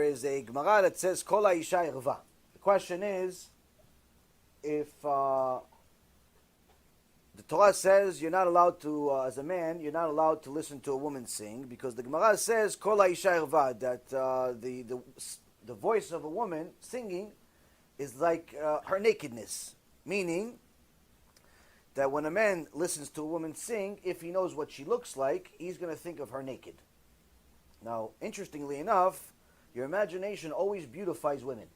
is a Gemara that says Kol ha'isha irva. The question is, if the Torah says you're not allowed to, as a man, you're not allowed to listen to a woman sing, because the Gemara says Kol ha'isha irva, that the voice of a woman singing is like her nakedness, meaning that when a man listens to a woman sing, if he knows what she looks like, he's going to think of her naked. Now, interestingly enough, your imagination always beautifies women.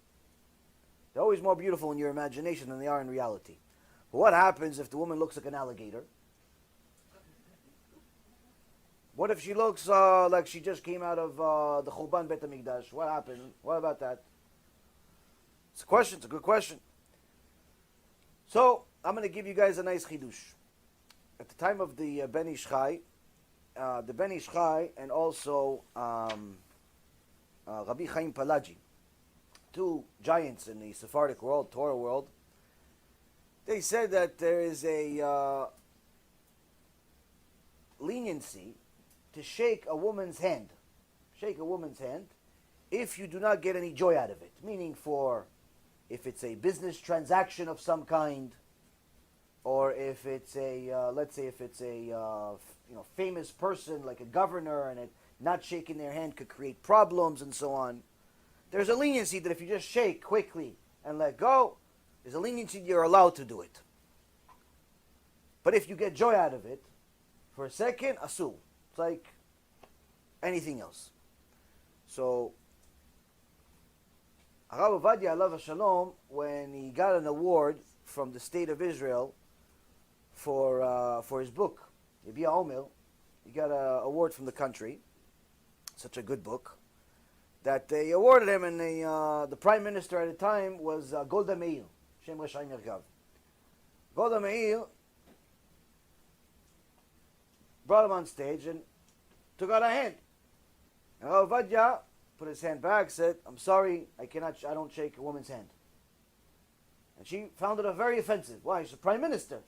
They're always more beautiful in your imagination than they are in reality. But what happens if the woman looks like an alligator? What if she looks like she just came out of the Churban Bet HaMikdash? What happened? What about that? It's a question. It's a good question. So, I'm going to give you guys a nice chidush. At the time of the Ben Ish Chai, the Ben Ish Chai and also Rabbi Chaim Palagi, two giants in the Sephardic world, Torah world, they said that there is a leniency to shake a woman's hand. Shake a woman's hand if you do not get any joy out of it. Meaning if it's a business transaction of some kind, or if it's let's say if it's a famous person like a governor, and not shaking their hand could create problems and so on. There's a leniency that if you just shake quickly and let go, there's a leniency you're allowed to do it. But if you get joy out of it, for a second, asur. It's like anything else. So, Rabbi Ovadia alav Shalom, when he got an award from the state of Israel for his book, Yabia Omer, he got an award from the country. Such a good book that they awarded him, and the prime minister at the time was Golda Meir, Shem Reshai Merkav. Golda Meir brought him on stage and took out a hand. And Rabbi Ovadia put his hand back, said, "I'm sorry, I don't shake a woman's hand." And she found it very offensive. Why? She's the prime minister.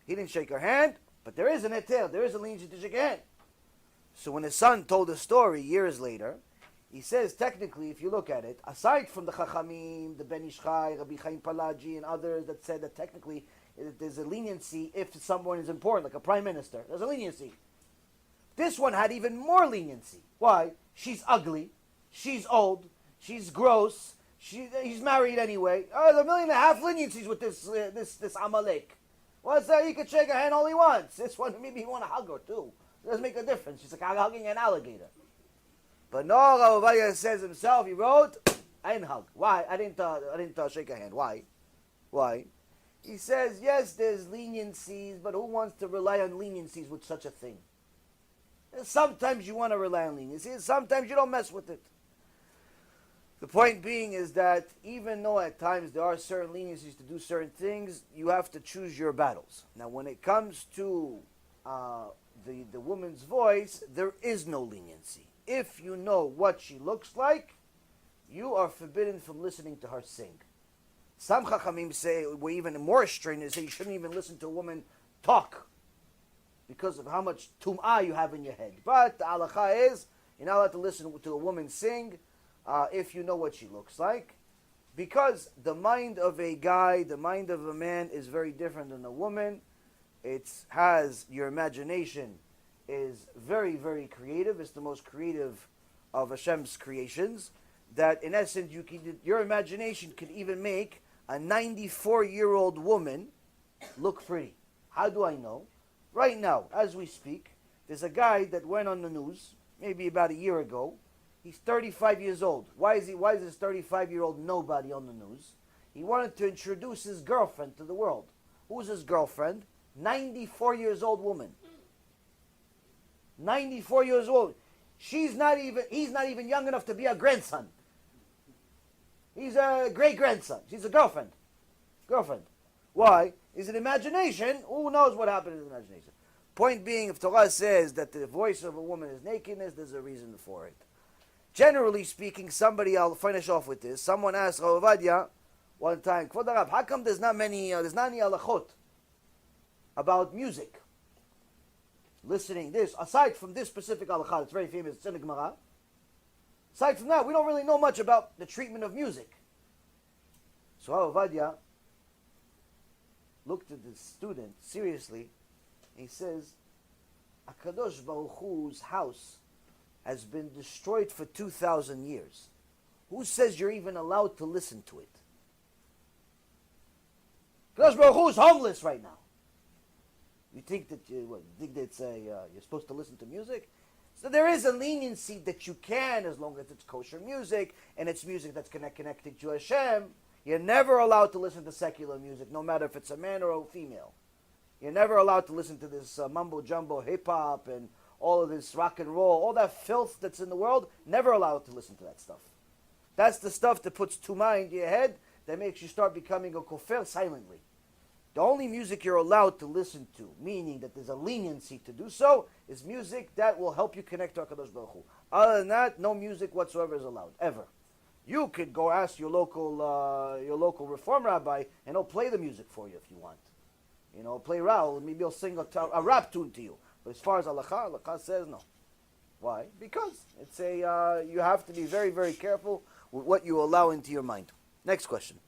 He didn't shake her hand, but there is an etel, there is a leniency to shake a hand. So when his son told the story years later, he says technically, if you look at it, aside from the Chachamim, the Ben Ish Chai, Rabbi Chaim Palagi, and others that said that technically there's a leniency if someone is important, like a prime minister, there's a leniency. This one had even more leniency. Why? She's ugly, she's old, she's gross, he's married anyway. Oh, there's 1.5 million leniencies with this Amalek. What's that? He could shake a hand all he wants. This one, maybe he want to hug her too. It doesn't make a difference. She's like hugging an alligator. But no, Rabbi Ovadia says himself, he wrote, I didn't hug. Why? I didn't shake a hand. Why? Why? He says, yes, there's leniencies, but who wants to rely on leniencies with such a thing? And sometimes you want to rely on leniencies, sometimes you don't mess with it. The point being is that even though at times there are certain leniencies to do certain things, you have to choose your battles. Now, when it comes to the woman's voice, there is no leniency. If you know what she looks like, you are forbidden from listening to her sing. Some Chachamim say, we're even more stringent, they say you shouldn't even listen to a woman talk because of how much tum'ah you have in your head. But the halacha is, you're not allowed to listen to a woman sing if you know what she looks like, because the mind of a guy, the mind of a man is very different than a woman. It has, your imagination is very, very creative. It's the most creative of Hashem's creations. That in essence, your imagination can even make a 94-year-old woman look pretty. How do I know? Right now, as we speak, there's a guy that went on the news, maybe about a year ago. He's 35 years old. Why is this 35-year-old nobody on the news? He wanted to introduce his girlfriend to the world. Who's his girlfriend? 94 years old woman. 94 years old. He's not even young enough to be a grandson. He's a great-grandson. She's a girlfriend. Why? Is it imagination? Who knows what happened in his imagination? Point being, if Torah says that the voice of a woman is nakedness, there's a reason for it. Generally speaking, I'll finish off with this. Someone asked Rabbi Ovadia one time, Kvod Harab, how come there's not any halachot about music? Listening this, aside from this specific halakha, it's very famous, it's in the Gemara. Aside from that, we don't really know much about the treatment of music. So Ovadia looked at the student seriously, and he says, HaKadosh Baruch Hu's house has been destroyed for 2,000 years. Who says you're even allowed to listen to it? HaKadosh Baruch Hu is homeless right now. You think that you're supposed to listen to music? So there is a leniency that you can, as long as it's kosher music and it's music that's connected to Hashem. You're never allowed to listen to secular music, no matter if it's a man or a female. You're never allowed to listen to this mumbo jumbo hip hop and all of this rock and roll, all that filth that's in the world. Never allowed to listen to that stuff. That's the stuff that puts tumah into your head, that makes you start becoming a kofir silently. The only music you're allowed to listen to, meaning that there's a leniency to do so, is music that will help you connect to HaKadosh Baruch Hu. Other than that, no music whatsoever is allowed, ever. You could go ask your local Reform rabbi, and he'll play the music for you if you want. You know, play Raul, maybe he'll sing a rap tune to you. But as far as halakha says no. Why? Because it's you have to be very, very careful with what you allow into your mind. Next question.